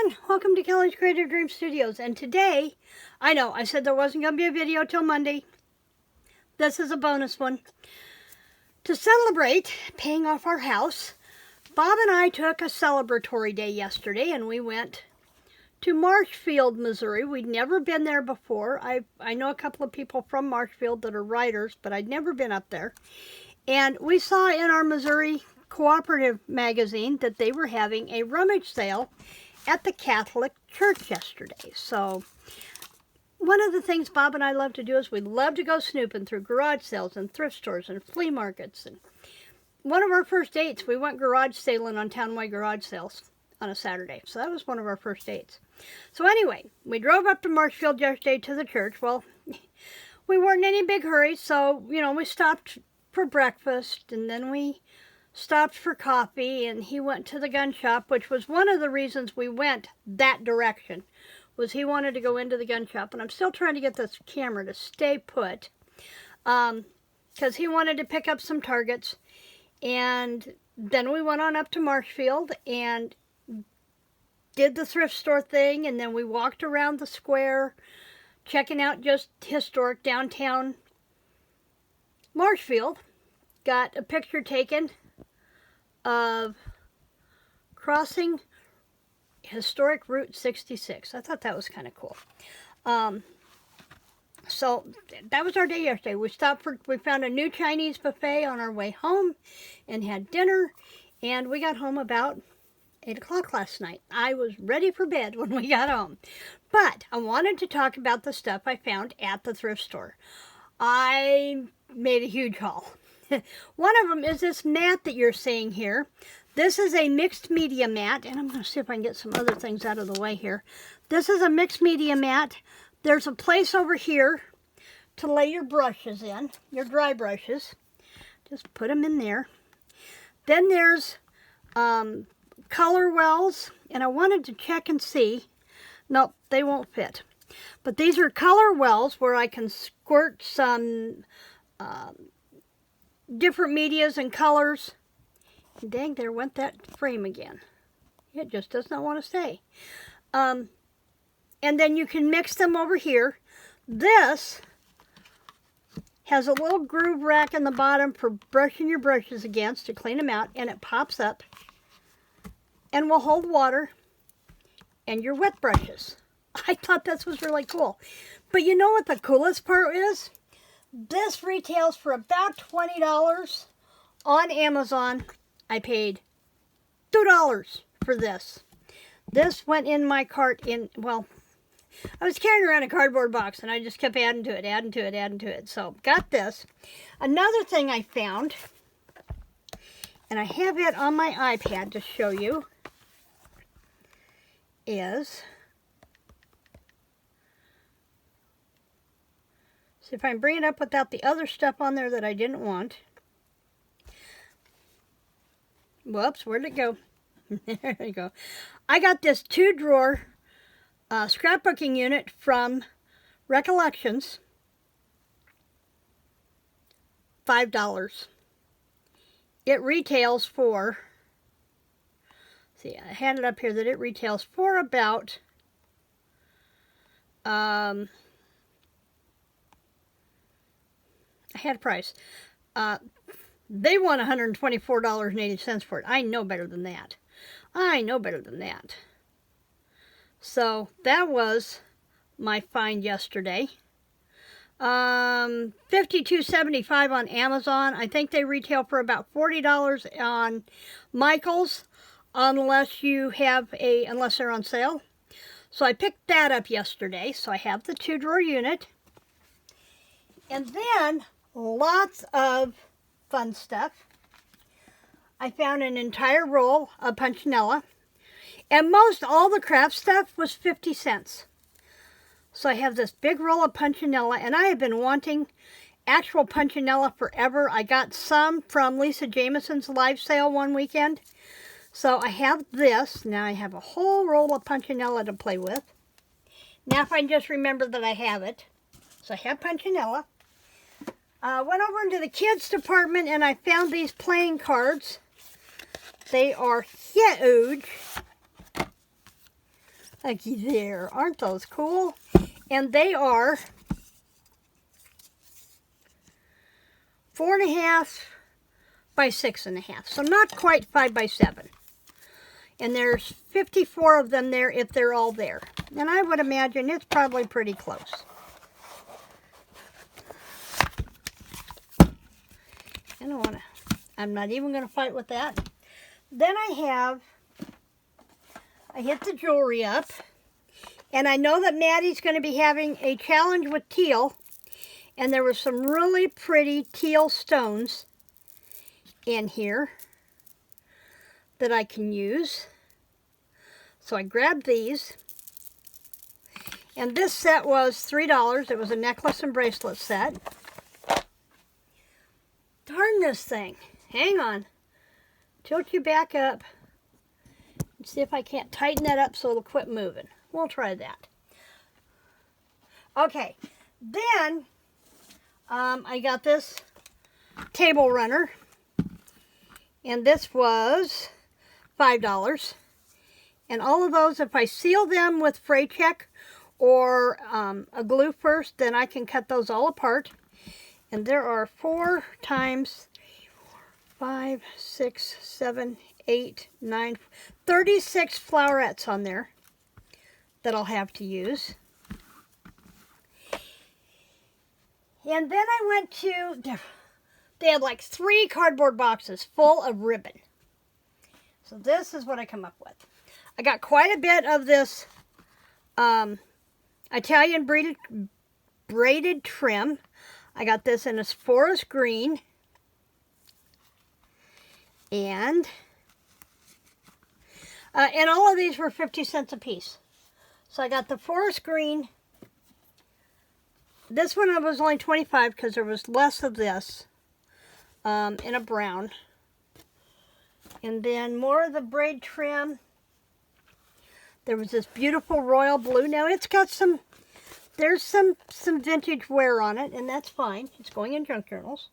everyone, welcome to Kelly's Creative Dream Studios, and today, I know, I said there wasn't going to be a video till Monday. This is a bonus one. To celebrate paying off our house, Bob and I took a celebratory day yesterday, and we went to Marshfield, Missouri. We'd never been there before. I know a couple of people from Marshfield that are writers, but I'd never been up there. And we saw in our Missouri Cooperative magazine that they were having a rummage sale at the Catholic Church yesterday. So one of the things Bob and I love to do is we love to go snooping through garage sales and thrift stores and flea markets. And one of our first dates, we went garage sailing on townwide garage sales on a Saturday. So that was one of our first dates. So anyway, we drove up to Marshfield yesterday to the church. Well, we weren't in any big hurry, so, we stopped for breakfast, and then we stopped for coffee, and he went to the gun shop, which was one of the reasons we went that direction, was he wanted to go into the gun shop. And I'm still trying to get this camera to stay put, because he wanted to pick up some targets. And then we went on up to Marshfield and did the thrift store thing, and then we walked around the square, checking out just historic downtown Marshfield. Got a picture taken of crossing historic Route 66. I thought that was kind of cool. So that was our day yesterday. We found a new Chinese buffet on our way home and had dinner, and we got home about 8 o'clock last night. I was ready for bed when we got home. But I wanted to talk about the stuff I found at the thrift store. I made a huge haul. One of them is this mat that you're seeing here. This is a mixed media mat, and I'm going to see if I can get some other things out of the way here. This is a mixed media mat. There's a place over here to lay your brushes in, your dry brushes. Just put them in there. Then there's color wells, and I wanted to check and see. Nope, they won't fit. But these are color wells where I can squirt some different medias and colors. Dang, there went that frame again. It just does not want to stay. And then you can mix them over here. This has a little groove rack in the bottom for brushing your brushes against to clean them out, and it pops up and will hold water and your wet brushes. I thought this was really cool. But you know what the coolest part is? This retails for about $20 on Amazon. I paid $2 for this. This went in my cart I was carrying around a cardboard box, and I just kept adding to it. So, got this. Another thing I found, and I have it on my iPad to show you, is, see if I can bring it up without the other stuff on there that I didn't want. Whoops, where'd it go? There you go. I got this 2-drawer scrapbooking unit from Recollections. $5. It retails for, see, I had it up here that it retails for about I had a price. They want $124.80 for it. I know better than that. So that was my find yesterday. $52.75 on Amazon. I think they retail for about $40 on Michael's, unless they're on sale. So I picked that up yesterday. So I have the 2-drawer unit. And then lots of fun stuff. I found an entire roll of punchinella, and most all the craft stuff was 50 cents. So I have this big roll of punchinella, and I have been wanting actual punchinella forever. I got some from Lisa Jameson's live sale one weekend. So I have this. Now I have a whole roll of punchinella to play with. Now if I can just remember that I have it. So I have punchinella. Went over into the kids department, and I found these playing cards. They are huge. Looky there. Aren't those cool? And they are 4.5 by 6.5. So not quite 5 by 7. And there's 54 of them there if they're all there. And I would imagine it's probably pretty close. I'm not even going to fight with that. Then I hit the jewelry up. And I know that Maddie's going to be having a challenge with teal. And there were some really pretty teal stones in here that I can use. So I grabbed these. And this set was $3. It was a necklace and bracelet set. Darn this thing. Hang on. Tilt you back up. And see if I can't tighten that up so it'll quit moving. We'll try that. Okay. Then I got this table runner. And this was $5. And all of those, if I seal them with fray check or a glue first, then I can cut those all apart. And there are 4 times 5, 6, 7, 8, 9, 36 flowerets on there that I'll have to use. And then I went to, they had like 3 cardboard boxes full of ribbon. So this is what I come up with. I got quite a bit of this Italian braided trim. I got this in a forest green. And all of these were 50 cents a piece. So I got the forest green. This one was only 25 because there was less of this in a brown. And then more of the braid trim. There was this beautiful royal blue. Now it's got there's some vintage wear on it, and that's fine. It's going in junk journals.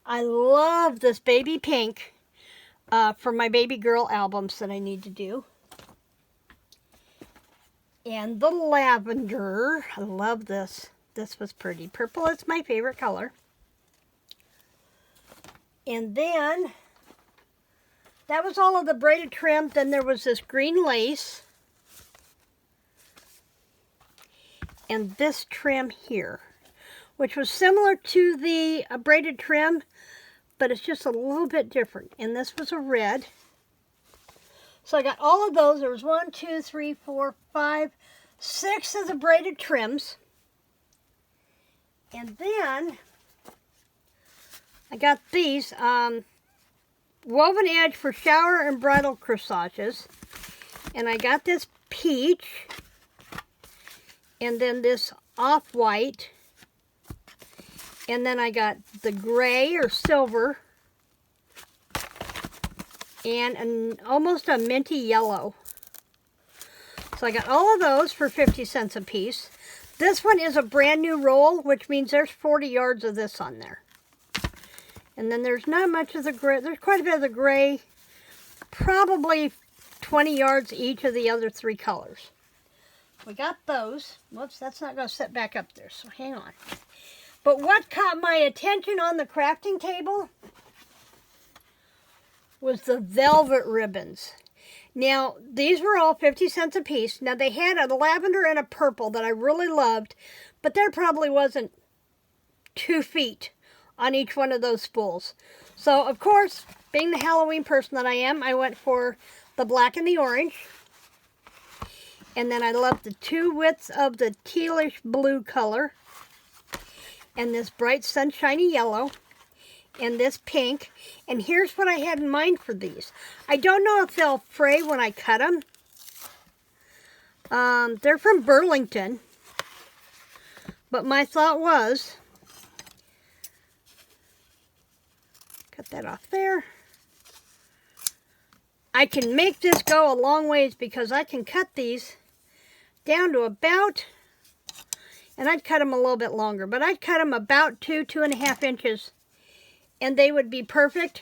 I love this baby pink for my baby girl albums that I need to do. And the lavender. I love this. This was pretty. Purple is my favorite color. And then that was all of the braided trim. Then there was this green lace. And this trim here, which was similar to the braided trim, but it's just a little bit different. And this was a red. So I got all of those. There was 1, 2, 3, 4, 5, 6 of the braided trims. And then I got these woven edge for shower and bridal corsages. And I got this peach. And then this off-white. And then I got the gray or silver. And almost a minty yellow. So I got all of those for 50 cents a piece. This one is a brand new roll, which means there's 40 yards of this on there. And then there's not much of the gray. There's quite a bit of the gray. Probably 20 yards each of the other 3 colors. We got those. Whoops, that's not going to sit back up there, so hang on. But what caught my attention on the crafting table was the velvet ribbons. Now, these were all 50 cents a piece. Now, they had a lavender and a purple that I really loved, but there probably wasn't 2 feet on each one of those spools. So, of course, being the Halloween person that I am, I went for the black and the orange. And then I love the 2 widths of the tealish blue color. And this bright sunshiny yellow. And this pink. And here's what I had in mind for these. I don't know if they'll fray when I cut them. They're from Burlington. But my thought was, cut that off there. I can make this go a long ways because I can cut these down to about, and I'd cut them a little bit longer, but I'd cut them about 2.5 inches, and they would be perfect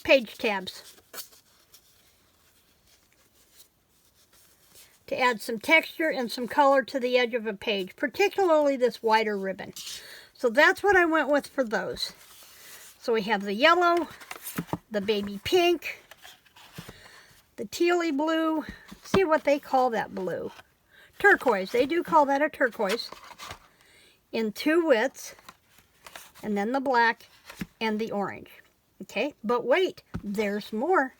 page tabs. to add some texture and some color to the edge of a page, particularly this wider ribbon. So that's what I went with for those. So we have the yellow, the baby pink, the tealy blue. Let's see what they call that blue. Turquoise. They do call that a turquoise. In 2 widths. And then the black and the orange. Okay, but wait, there's more.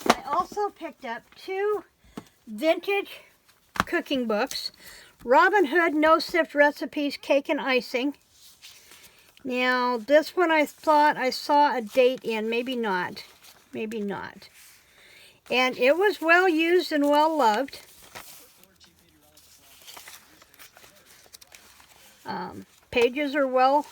I also picked up 2 vintage cooking books. Robin Hood No Sift Recipes Cake and Icing. Now, this one I thought I saw a date in. Maybe not. Maybe not. And it was well used and well loved. Pages are well,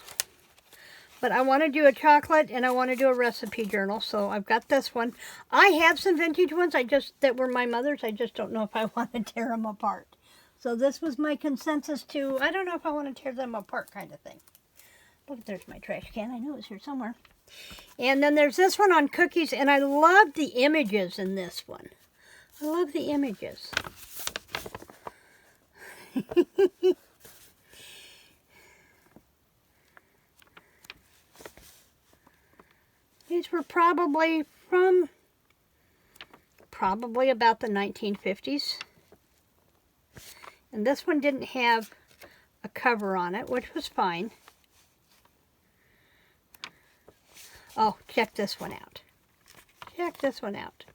but I want to do a chocolate and I want to do a recipe journal, so I've got this one. I have some vintage ones that were my mother's. I just don't know if I want to tear them apart. So this was my consensus to, I don't know if I want to tear them apart kind of thing. Look, there's my trash can. I knew it was here somewhere. And then there's this one on cookies, and I love the images in this one. I love the images. These were probably from about the 1950s. And this one didn't have a cover on it, which was fine. Oh, check this one out. Check this one out.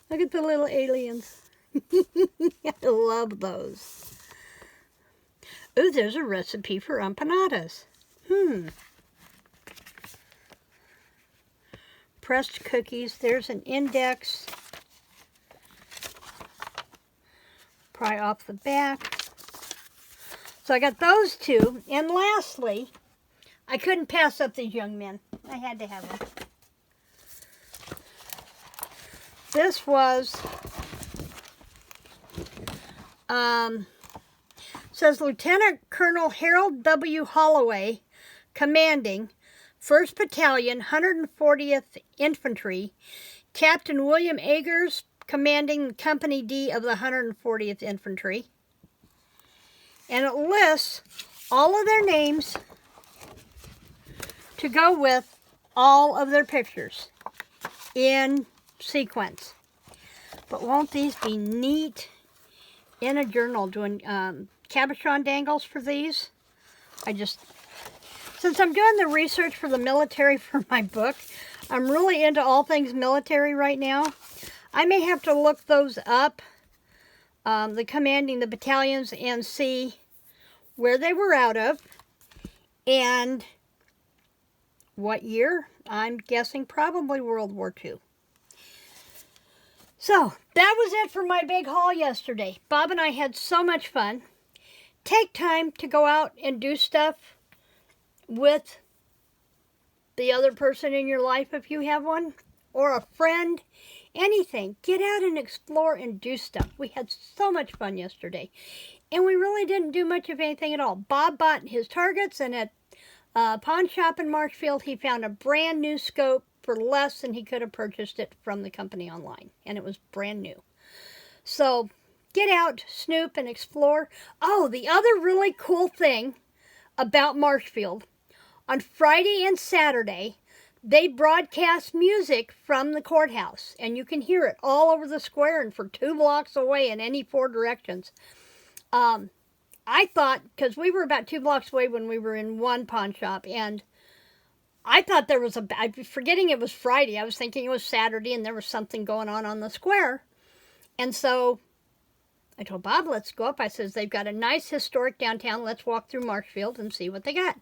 Look at the little aliens. I love those. Ooh, there's a recipe for empanadas. Pressed cookies. There's an index. Pry off the back. So I got those 2. And lastly, I couldn't pass up these young men. I had to have them. This was, says Lieutenant Colonel Harold W. Holloway, commanding 1st Battalion, 140th Infantry, Captain William Agers, commanding Company D of the 140th Infantry. And it lists all of their names to go with all of their pictures in sequence. But won't these be neat in a journal doing cabochon dangles for these? Since I'm doing the research for the military for my book, I'm really into all things military right now. I may have to look those up, the commanding the battalions, and see where they were out of and what year. I'm guessing probably World War II. So, that was it for my big haul yesterday. Bob and I had so much fun. Take time to go out and do stuff with the other person in your life if you have one, or a friend, anything. Get out and explore and do stuff. We had so much fun yesterday. And we really didn't do much of anything at all. Bob bought his targets, and at pawn shop in Marshfield, he found a brand new scope for less than he could have purchased it from the company online. And it was brand new. So get out, snoop, and explore. Oh, the other really cool thing about Marshfield, on Friday and Saturday, they broadcast music from the courthouse. And you can hear it all over the square and for 2 blocks away in any 4 directions. I thought, because we were about 2 blocks away when we were in one pawn shop, and I thought there was I'm forgetting it was Friday. I was thinking it was Saturday and there was something going on the square. And so I told Bob, let's go up. I says, they've got a nice historic downtown. Let's walk through Marshfield and see what they got.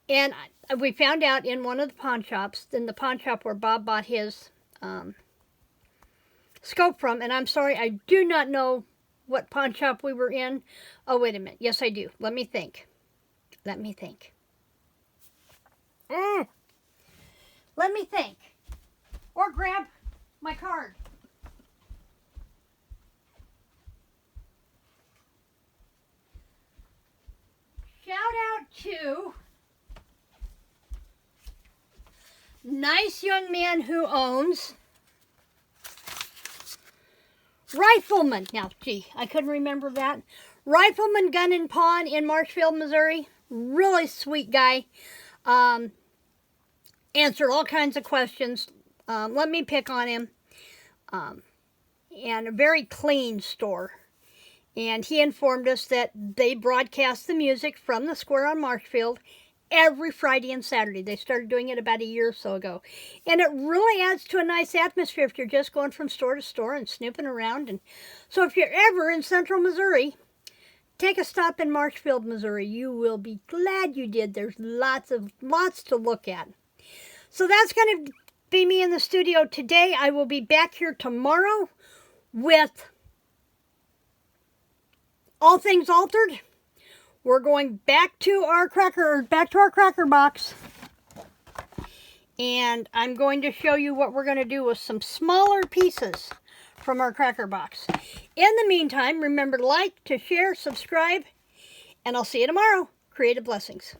And we found out in one of the pawn shops, in the pawn shop where Bob bought his scope from, and I'm sorry, I do not know what pawn shop we were in. Oh, wait a minute. Yes, I do. Let me think. Let me think. Let me think. Or grab my card. Shout out to nice young man who owns Rifleman. Now, gee, I couldn't remember that. Rifleman Gun and Pawn in Marshfield, Missouri. Really sweet guy. Answered all kinds of questions. Let me pick on him. And a very clean store. And he informed us that they broadcast the music from the square on Marshfield every Friday and Saturday. They started doing it about a year or so ago. And it really adds to a nice atmosphere if you're just going from store to store and snooping around. And so if you're ever in central Missouri, take a stop in Marshfield, Missouri. You will be glad you did. There's lots to look at. So that's going to be me in the studio today. I will be back here tomorrow with All Things Altered. We're going back to our cracker box. And I'm going to show you what we're going to do with some smaller pieces from our cracker box. In the meantime, remember to like, to share, subscribe, and I'll see you tomorrow. Creative blessings.